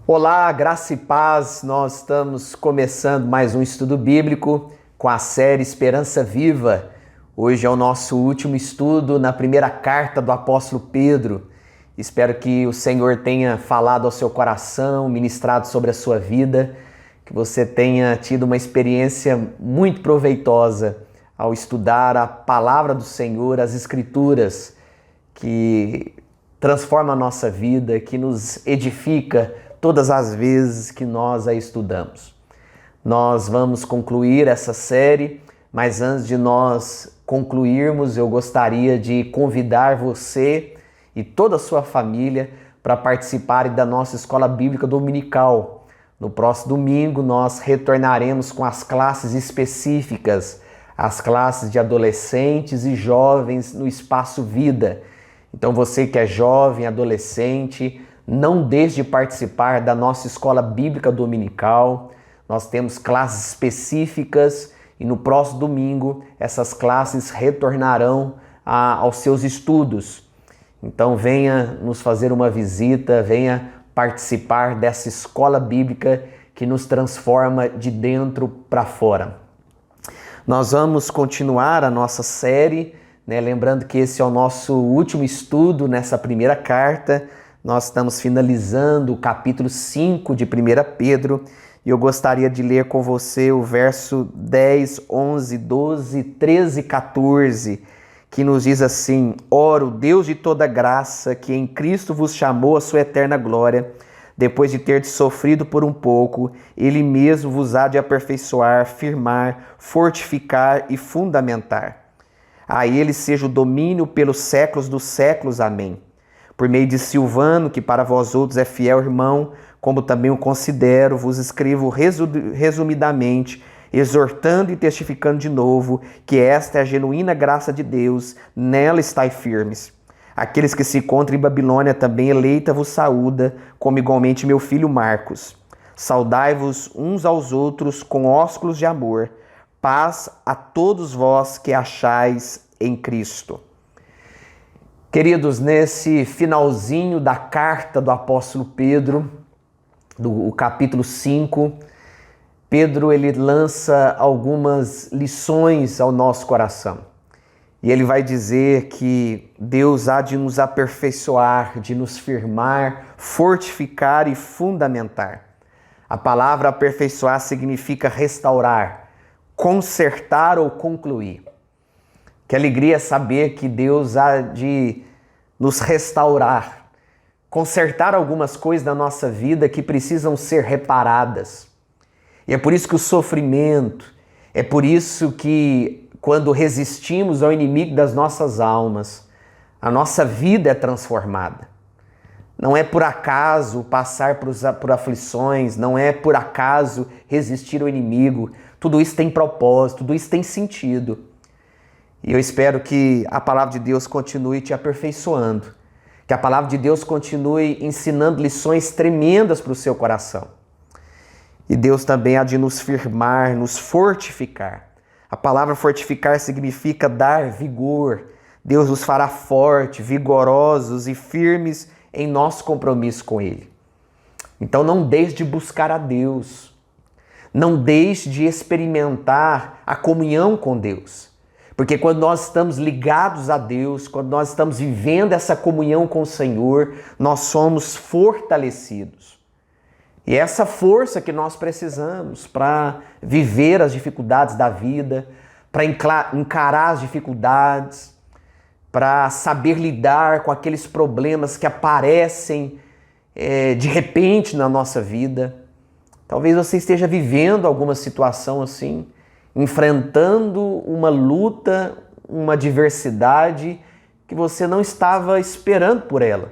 Olá, graça e paz. Nós estamos começando mais um estudo bíblico com a série Esperança Viva. Hoje é o nosso último estudo na primeira carta do apóstolo Pedro. Espero que o Senhor tenha falado ao seu coração, ministrado sobre a sua vida, que você tenha tido uma experiência muito proveitosa ao estudar a palavra do Senhor, as Escrituras, que transforma a nossa vida, que nos edifica todas as vezes que nós a estudamos. Nós vamos concluir essa série, mas antes de nós concluirmos, eu gostaria de convidar você e toda a sua família para participarem da nossa escola bíblica dominical. No próximo domingo nós retornaremos com as classes específicas, as classes de adolescentes e jovens no Espaço Vida. Então você que é jovem, adolescente, não deixe de participar da nossa escola bíblica dominical. Nós temos classes específicas e no próximo domingo essas classes retornarão aos seus estudos. Então venha nos fazer uma visita, venha participar dessa escola bíblica que nos transforma de dentro para fora. Nós vamos continuar a nossa série, lembrando que esse é o nosso último estudo nessa primeira carta. Nós estamos finalizando o capítulo 5 de 1 Pedro e eu gostaria de ler com você o verso 10, 11, 12, 13 e 14, que nos diz assim: Ora, o Deus de toda graça, que em Cristo vos chamou à sua eterna glória, depois de ter sofrido por um pouco, Ele mesmo vos há de aperfeiçoar, firmar, fortificar e fundamentar. A Ele seja o domínio pelos séculos dos séculos. Amém. Por meio de Silvano, que para vós outros é fiel irmão, como também o considero, vos escrevo resumidamente, exortando e testificando de novo que esta é a genuína graça de Deus, nela estai firmes. Aqueles que se encontram em Babilônia também eleita vos saúda, como igualmente meu filho Marcos. Saudai-vos uns aos outros com ósculos de amor. Paz a todos vós que achais em Cristo. Queridos, nesse finalzinho da carta do apóstolo Pedro, do capítulo 5, Pedro ele lança algumas lições ao nosso coração. E ele vai dizer que Deus há de nos aperfeiçoar, de nos firmar, fortificar e fundamentar. A palavra aperfeiçoar significa restaurar, consertar ou concluir. Que alegria saber que Deus há de nos restaurar, consertar algumas coisas da nossa vida que precisam ser reparadas. E é por isso que o sofrimento, é por isso que quando resistimos ao inimigo das nossas almas, a nossa vida é transformada. Não é por acaso passar por aflições, não é por acaso resistir ao inimigo. Tudo isso tem propósito, tudo isso tem sentido. E eu espero que a palavra de Deus continue te aperfeiçoando, que a palavra de Deus continue ensinando lições tremendas para o seu coração. E Deus também há de nos firmar, nos fortificar. A palavra fortificar significa dar vigor. Deus nos fará fortes, vigorosos e firmes em nosso compromisso com Ele. Então não deixe de buscar a Deus. Não deixe de experimentar a comunhão com Deus. Porque quando nós estamos ligados a Deus, quando nós estamos vivendo essa comunhão com o Senhor, nós somos fortalecidos. E é essa força que nós precisamos para viver as dificuldades da vida, para encarar as dificuldades, para saber lidar com aqueles problemas que aparecem de repente na nossa vida. Talvez você esteja vivendo alguma situação assim, enfrentando uma luta, uma adversidade que você não estava esperando por ela.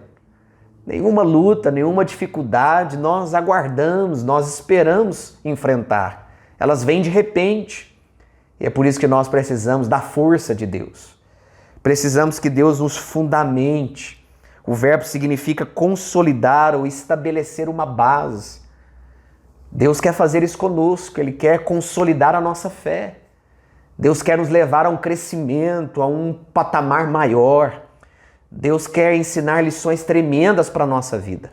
Nenhuma luta, nenhuma dificuldade nós aguardamos, nós esperamos enfrentar. Elas vêm de repente. E é por isso que nós precisamos da força de Deus. Precisamos que Deus nos fundamente. O verbo significa consolidar ou estabelecer uma base. Deus quer fazer isso conosco, Ele quer consolidar a nossa fé. Deus quer nos levar a um crescimento, a um patamar maior. Deus quer ensinar lições tremendas para a nossa vida.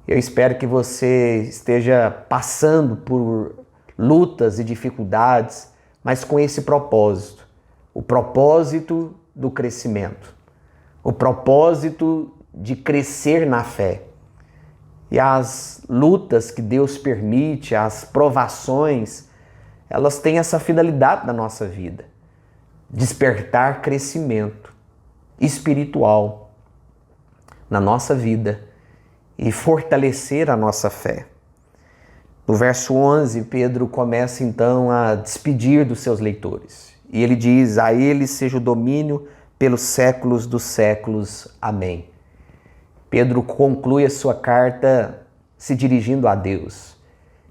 Eu espero que você esteja passando por lutas e dificuldades, mas com esse propósito, o propósito do crescimento, o propósito de crescer na fé. E as lutas que Deus permite, as provações, elas têm essa finalidade na nossa vida: despertar crescimento espiritual na nossa vida e fortalecer a nossa fé. No verso 11, Pedro começa então a despedir dos seus leitores. E ele diz: a ele seja o domínio pelos séculos dos séculos. Amém. Pedro conclui a sua carta se dirigindo a Deus,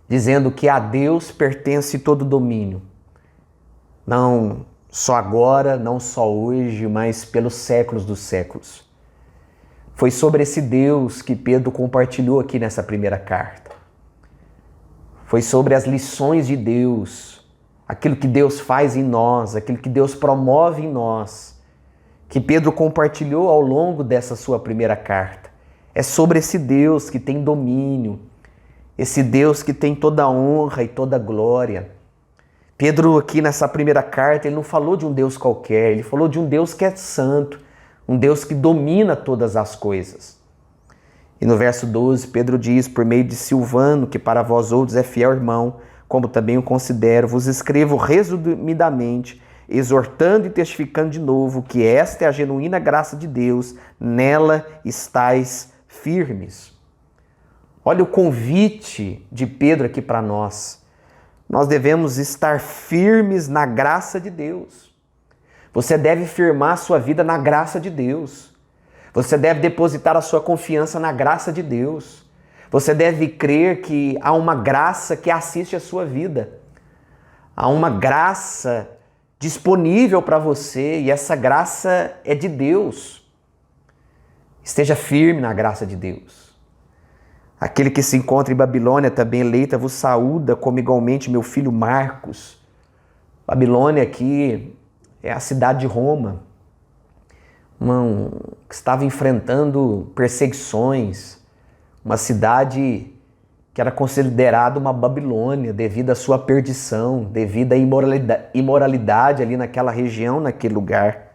dizendo que a Deus pertence todo o domínio. Não só agora, não só hoje, mas pelos séculos dos séculos. Foi sobre esse Deus que Pedro compartilhou aqui nessa primeira carta. Foi sobre as lições de Deus, aquilo que Deus faz em nós, aquilo que Deus promove em nós, que Pedro compartilhou ao longo dessa sua primeira carta. É sobre esse Deus que tem domínio, esse Deus que tem toda a honra e toda a glória. Pedro aqui nessa primeira carta, ele não falou de um Deus qualquer, ele falou de um Deus que é santo, um Deus que domina todas as coisas. E no verso 12, Pedro diz: por meio de Silvano, que para vós outros é fiel irmão, como também o considero, vos escrevo resumidamente, exortando e testificando de novo que esta é a genuína graça de Deus, nela estais firmes. Olha o convite de Pedro aqui para nós. Nós devemos estar firmes na graça de Deus. Você deve firmar a sua vida na graça de Deus. Você deve depositar a sua confiança na graça de Deus. Você deve crer que há uma graça que assiste a sua vida. Há uma graça disponível para você e essa graça é de Deus. Esteja firme na graça de Deus. Aquele que se encontra em Babilônia, também eleita, vos saúda, como igualmente meu filho Marcos. Babilônia aqui é a cidade de Roma, que estava enfrentando perseguições, uma cidade que era considerada uma Babilônia devido à sua perdição, devido à imoralidade ali naquela região, naquele lugar.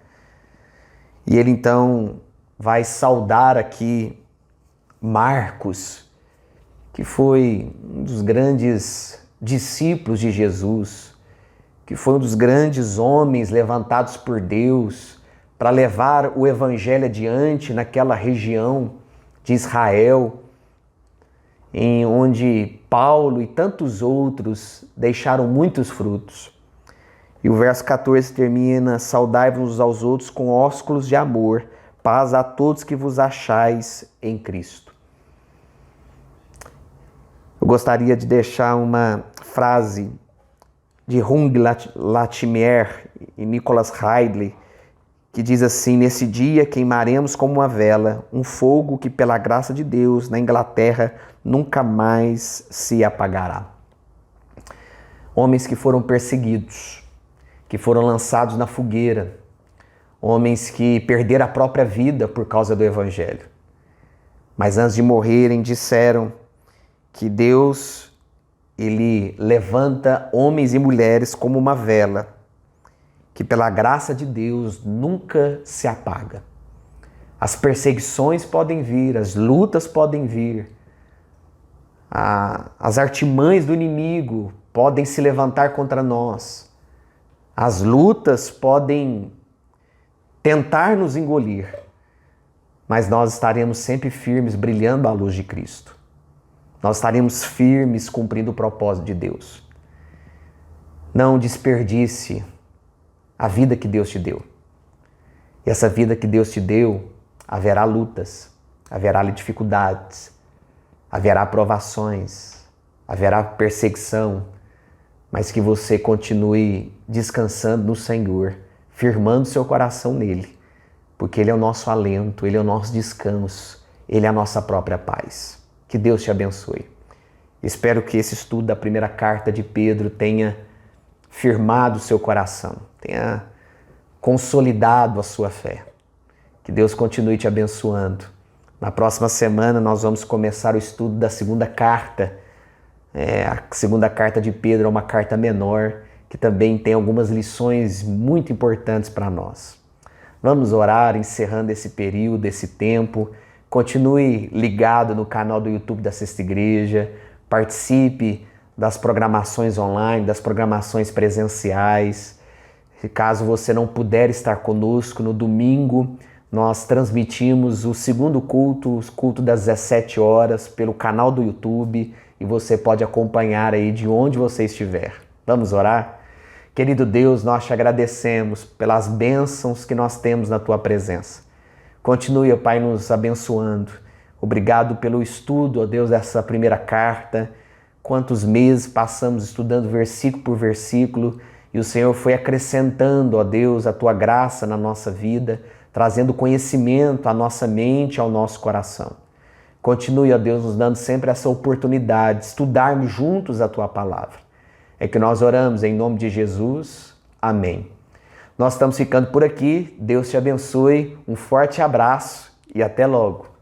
E ele então vai saudar aqui Marcos, que foi um dos grandes discípulos de Jesus, que foi um dos grandes homens levantados por Deus para levar o evangelho adiante naquela região de Israel, em onde Paulo e tantos outros deixaram muitos frutos. E o verso 14 termina: saudai-vos uns aos outros com ósculos de amor, paz a todos que vos achais em Cristo. Eu gostaria de deixar uma frase de Jung Latimer e Nicholas Ridley, que diz assim: nesse dia queimaremos como uma vela um fogo que pela graça de Deus na Inglaterra nunca mais se apagará. Homens que foram perseguidos, que foram lançados na fogueira, homens que perderam a própria vida por causa do Evangelho. Mas antes de morrerem disseram que Deus, Ele levanta homens e mulheres como uma vela, que pela graça de Deus nunca se apaga. As perseguições podem vir, as lutas podem vir, as artimanhas do inimigo podem se levantar contra nós, as lutas podem tentar nos engolir, mas nós estaremos sempre firmes, brilhando à luz de Cristo. Nós estaremos firmes cumprindo o propósito de Deus. Não desperdice a vida que Deus te deu. E essa vida que Deus te deu, haverá lutas, haverá dificuldades, haverá provações, haverá perseguição, mas que você continue descansando no Senhor, firmando seu coração nele, porque Ele é o nosso alento, Ele é o nosso descanso, Ele é a nossa própria paz. Que Deus te abençoe. Espero que esse estudo da primeira carta de Pedro tenha firmado o seu coração, tenha consolidado a sua fé. Que Deus continue te abençoando. Na próxima semana nós vamos começar o estudo da segunda carta. A segunda carta de Pedro é uma carta menor, que também tem algumas lições muito importantes para nós. Vamos orar encerrando esse período, esse tempo. Continue ligado no canal do YouTube da Sexta Igreja, participe das programações online, das programações presenciais. Caso você não puder estar conosco, no domingo nós transmitimos o segundo culto, o culto das 17 horas, pelo canal do YouTube, e você pode acompanhar aí de onde você estiver. Vamos orar? Querido Deus, nós te agradecemos pelas bênçãos que nós temos na Tua presença. Continue, ó Pai, nos abençoando. Obrigado pelo estudo, ó Deus, dessa primeira carta. Quantos meses passamos estudando versículo por versículo, e o Senhor foi acrescentando, ó Deus, a Tua graça na nossa vida, trazendo conhecimento à nossa mente, ao nosso coração. Continue, ó Deus, nos dando sempre essa oportunidade de estudarmos juntos a Tua palavra. É que nós oramos em nome de Jesus. Amém. Nós estamos ficando por aqui. Deus te abençoe. Um forte abraço e até logo.